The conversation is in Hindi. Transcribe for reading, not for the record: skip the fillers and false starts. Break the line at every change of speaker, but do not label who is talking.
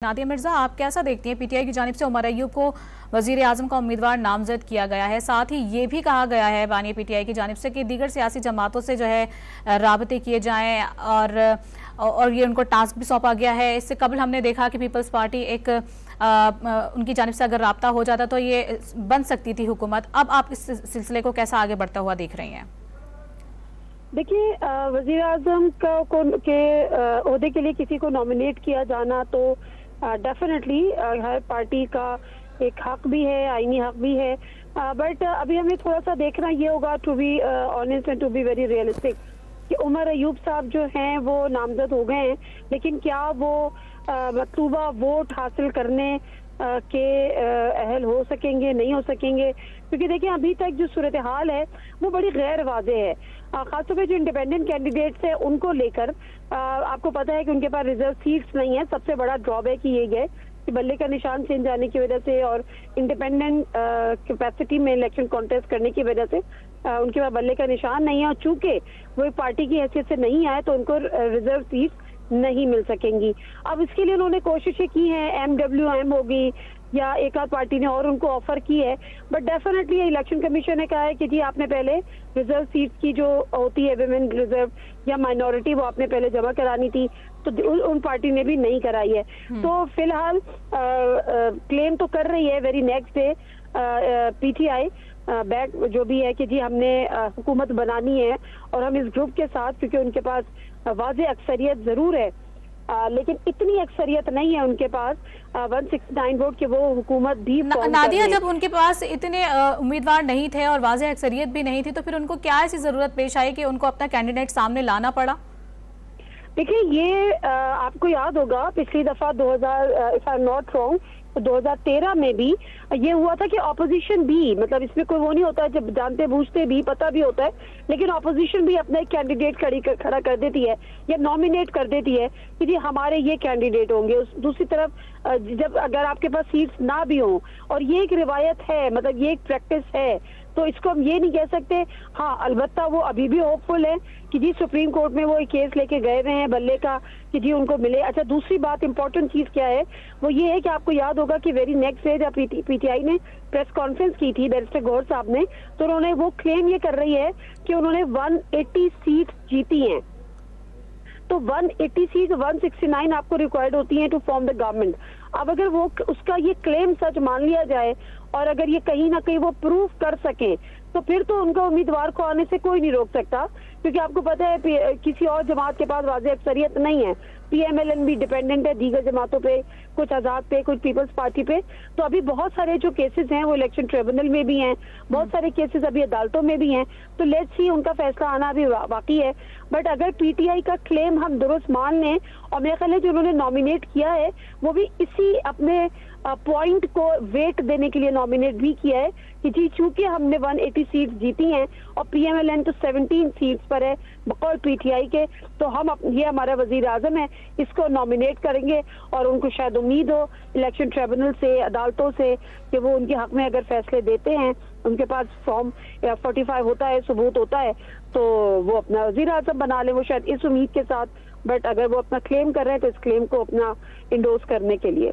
नादिया मिर्जा, आप कैसा देखती हैं? पीटीआई की जानिब से उमर अय्यूब को वजीर आजम का उम्मीदवार नामजद किया गया है। साथ ही ये भी कहा गया है बानी पीटीआई की जानिब से कि दीगर सियासी जमातों से जो है राबते किए जाएं और ये उनको टास्क भी सौंपा गया है। इससे कबल हमने देखा कि पीपल्स पार्टी एक उनकी जानिब से अगर राब्ता हो जाता तो ये बन सकती थी हुकूमत। अब आप इस सिलसिले को कैसा आगे बढ़ता हुआ देख रही हैं?
देखिए, वजीर आजम के ओहदे के लिए किसी को नॉमिनेट किया जाना तो डेफिनेटली हर पार्टी का एक हक भी है, आईनी हक भी है। बट अभी हमें थोड़ा सा देखना ये होगा, to be honest and to be very realistic, कि उमर अय्यूब साहब जो हैं वो नामजद हो गए हैं, लेकिन क्या वो मतलूबा वोट हासिल करने के अहल हो सकेंगे, नहीं हो सकेंगे? क्योंकि देखिए, अभी तक जो सूरत हाल है वो बड़ी गैर वाज़ेह है। खासतौर पे जो इंडिपेंडेंट कैंडिडेट्स है उनको लेकर आपको पता है कि उनके पास रिजर्व सीट्स नहीं है। सबसे बड़ा ड्रॉबैक ये है कि बल्ले का निशान चेंज जाने की वजह से और इंडिपेंडेंट कैपेसिटी में इलेक्शन कॉन्टेस्ट करने की वजह से उनके पास बल्ले का निशान नहीं है, और चूंकि वो एक पार्टी की हैसियत से नहीं आए तो उनको रिजर्व सीट नहीं मिल सकेंगी। अब इसके लिए उन्होंने कोशिशें की हैं, MWM होगी या एक आध पार्टी ने और उनको ऑफर की है, बट डेफिनेटली इलेक्शन कमीशन ने कहा है कि जी आपने पहले रिजर्व सीट की जो होती है विमेन रिजर्व या माइनॉरिटी, वो आपने पहले जमा करानी थी, तो उन पार्टी ने भी नहीं कराई है। तो फिलहाल क्लेम तो कर रही है very next day PTI back जो भी है कि जी हमने हुकूमत बनानी है और हम इस ग्रुप के साथ, क्योंकि उनके पास वाज़े अक्सरियत जरूर है लेकिन इतनी अक्सरियत नहीं है उनके पास 169 वोट के वो हुकूमत भी
नादिया, जब उनके पास इतने उम्मीदवार नहीं थे और वाज़े अक्सरियत भी नहीं थी तो फिर उनको क्या ऐसी जरूरत पेश आई कि उनको अपना कैंडिडेट सामने लाना पड़ा?
देखिए, ये आपको याद होगा पिछली दफा 2000 if I am not wrong, 2013 में भी ये हुआ था कि ऑपोजिशन भी, मतलब इसमें कोई वो नहीं होता है, जब जानते बूझते भी पता भी होता है, लेकिन ऑपोजिशन भी अपना एक कैंडिडेट खड़ा कर देती है या नॉमिनेट कर देती है कि जी हमारे ये कैंडिडेट होंगे। दूसरी तरफ जब अगर आपके पास सीट्स ना भी हो, और ये एक रिवायत है, मतलब ये एक प्रैक्टिस है, तो इसको हम ये नहीं कह सकते। हाँ, अलबत्ता वो अभी भी होपफुल है कि जी सुप्रीम कोर्ट में वो एक केस लेके गए हुए हैं बल्ले का कि जी उनको मिले। अच्छा, दूसरी बात इंपॉर्टेंट चीज क्या है वो ये है कि आपको याद होगा कि वेरी नेक्स्ट डे जब पीटीआई ने प्रेस कॉन्फ्रेंस की थी बैरिस्टर गौहर साहब ने, तो उन्होंने वो क्लेम ये कर रही है कि उन्होंने 180 सीट जीती हैं। तो 180 सीट 169 आपको रिक्वायर्ड होती हैं टू फॉर्म द गवर्नमेंट। अब अगर वो उसका ये क्लेम सच मान लिया जाए और अगर ये कहीं ना कहीं वो प्रूफ कर सके तो फिर तो उनका उम्मीदवार को आने से कोई नहीं रोक सकता, क्योंकि आपको पता है किसी और जमात के पास वाज़ेह अक्सरियत नहीं है। PMLN भी डिपेंडेंट है दीगर जमातों पे, कुछ आजाद पे, कुछ पीपल्स पार्टी पे। तो अभी बहुत सारे जो केसेस हैं वो इलेक्शन ट्रिब्यूनल में भी हैं, बहुत सारे केसेस अभी अदालतों में भी हैं। तो लेट्स सी, उनका फैसला आना अभी बाकी है। बट अगर पीटीआई का क्लेम हम दुरुस्त मान लें, और मेरे ख्याल है जो उन्होंने नॉमिनेट किया है वो भी इसी अपने पॉइंट को वेट देने के लिए नॉमिनेट भी किया है कि जी चूंकि हमने 180 सीट जीती हैं और PMLN तो 17 सीट्स पर है बकौल पीटीआई के, तो हम ये हमारा वजीर आजम है, इसको नॉमिनेट करेंगे। और उनको शायद उम्मीद हो इलेक्शन ट्रिब्यूनल से, अदालतों से, कि वो उनके हक में अगर फैसले देते हैं, उनके पास फॉर्म 45 होता है, सबूत होता है, तो वो अपना वजीर आजम बना ले, वो शायद इस उम्मीद के साथ। बट अगर वो अपना क्लेम कर रहे हैं तो इस क्लेम को अपना इंडोर्स करने के लिए